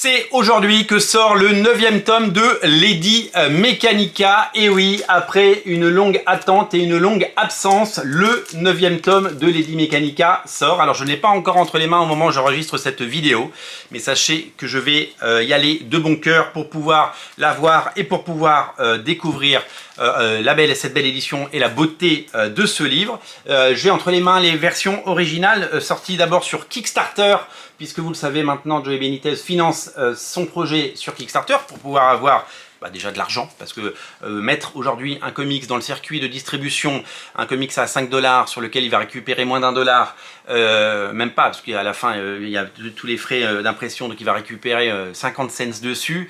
C'est aujourd'hui que sort le 9e tome de Lady Mechanika. Et oui, après une longue attente et une longue absence, le 9e tome de Lady Mechanika sort. Alors je ne l'ai pas encore entre les mains au moment où j'enregistre cette vidéo, mais sachez que je vais y aller de bon cœur pour pouvoir la voir et pour pouvoir découvrir cette belle édition et la beauté de ce livre. J'ai entre les mains les versions originales sorties d'abord sur Kickstarter, puisque vous le savez maintenant, Joey Benitez finance son projet sur Kickstarter pour pouvoir avoir déjà de l'argent, parce que mettre aujourd'hui un comics dans le circuit de distribution, un comics à 5 $ sur lequel il va récupérer moins d'$1, même pas, parce qu'à la fin il y a tous les frais d'impression, donc il va récupérer 50 cents dessus,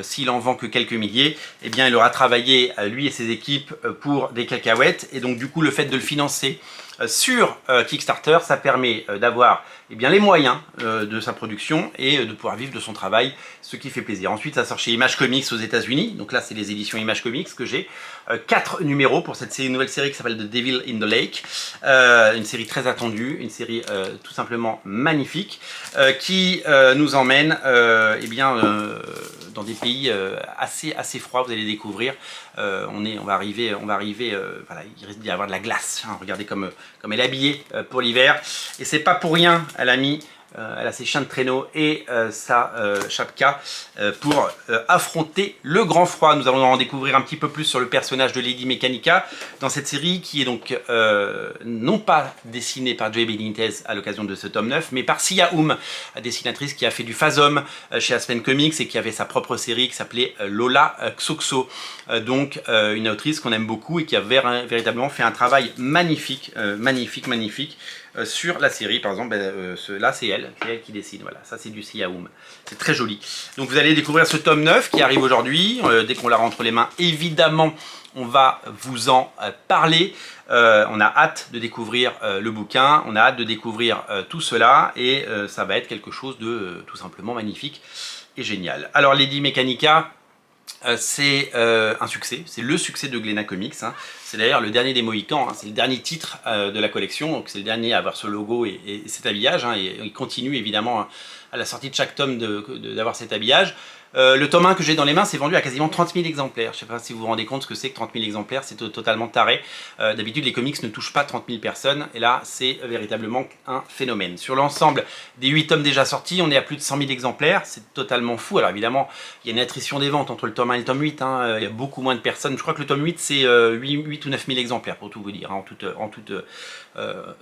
s'il en vend que quelques milliers, eh bien il aura travaillé lui et ses équipes pour des cacahuètes, et donc du coup le fait de le financer sur Kickstarter, ça permet d'avoir les moyens de sa production et de pouvoir vivre de son travail, ce qui fait plaisir. Ensuite, ça sort chez Image Comics aux États-Unis. Donc là, c'est les éditions Image Comics que j'ai. 4 numéros pour cette nouvelle série qui s'appelle The Devil in the Lake. Une série très attendue, une série tout simplement magnifique, qui nous emmène dans des pays assez froids. Vous allez découvrir. On va arriver, voilà, il risque d'y avoir de la glace. Hein, regardez comme elle est habillée pour l'hiver. Et c'est pas pour rien, elle a ses chiens de traîneau et sa chapka pour affronter le grand froid. Nous allons en découvrir un petit peu plus sur le personnage de Lady Mechanika dans cette série qui est donc non pas dessinée par Joey Benitez à l'occasion de ce tome 9, mais par Sia Hum, dessinatrice qui a fait du Phasm chez Aspen Comics et qui avait sa propre série qui s'appelait Lola Xoxo. Donc une autrice qu'on aime beaucoup et qui a véritablement fait un travail magnifique, magnifique sur la série. Par exemple, là c'est elle qui dessine, voilà, ça c'est du Sia Hum, c'est très joli. Donc vous allez découvrir ce tome 9 qui arrive aujourd'hui, dès qu'on l'aura entre les mains, évidemment on va vous en parler. On a hâte de découvrir le bouquin, on a hâte de découvrir tout cela, et ça va être quelque chose de tout simplement magnifique et génial. Alors Lady Mechanika, c'est un succès, c'est le succès de Glénat Comics, hein. C'est d'ailleurs le dernier des Mohicans, hein. C'est le dernier titre de la collection, donc c'est le dernier à avoir ce logo et cet habillage, hein. Et il continue évidemment à la sortie de chaque tome d'avoir cet habillage. Le tome 1 que j'ai dans les mains s'est vendu à quasiment 30 000 exemplaires. Je ne sais pas si vous vous rendez compte ce que c'est que 30 000 exemplaires, c'est totalement taré. D'habitude, les comics ne touchent pas 30 000 personnes, et là, c'est véritablement un phénomène. Sur l'ensemble des 8 tomes déjà sortis, on est à plus de 100 000 exemplaires, c'est totalement fou. Alors évidemment, il y a une attrition des ventes entre le tome 1 et le tome 8, hein. Il y a beaucoup moins de personnes. Je crois que le tome 8, c'est 8 ou 9 000 exemplaires, pour tout vous dire, hein, en toute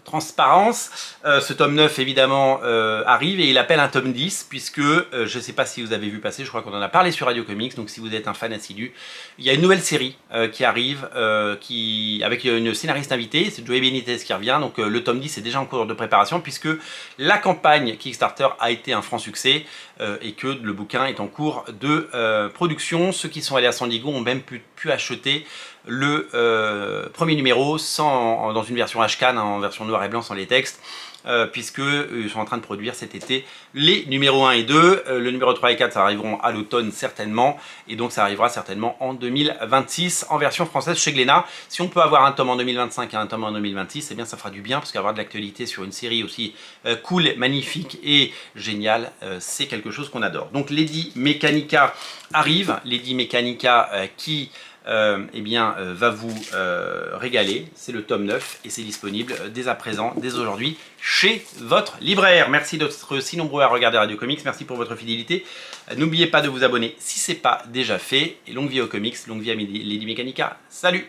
transparence. Ce tome 9, évidemment, arrive, et il appelle un tome 10, puisque, je ne sais pas si vous avez vu passer, je crois qu'on en a parlé sur Radio Comics, donc si vous êtes un fan assidu, il y a une nouvelle série qui arrive, avec une scénariste invitée, c'est Joey Benitez qui revient, donc le tome 10 est déjà en cours de préparation, puisque la campagne Kickstarter a été un franc succès, et que le bouquin est en cours de production. Ceux qui sont allés à San Diego ont même pu acheter le premier numéro dans une version HCAN, hein, en version noir et blanc sans les textes, puisqu'ils sont en train de produire cet été les numéros 1 et 2. Le numéro 3 et 4 ça arriveront à l'automne certainement, et donc ça arrivera certainement en 2026 en version française chez Glénat. Si on peut avoir un tome en 2025 et un tome en 2026, eh bien ça fera du bien, parce qu'avoir de l'actualité sur une série aussi cool, magnifique et géniale, c'est quelque chose qu'on adore. Donc Lady Mechanika arrive, Lady Mechanika qui va vous régaler. C'est le tome 9 et c'est disponible dès à présent, dès aujourd'hui, chez votre libraire. Merci d'être si nombreux à regarder Radio Comics, merci pour votre fidélité. N'oubliez pas de vous abonner si ce n'est pas déjà fait, et longue vie aux comics, longue vie à Lady Mechanika. Salut!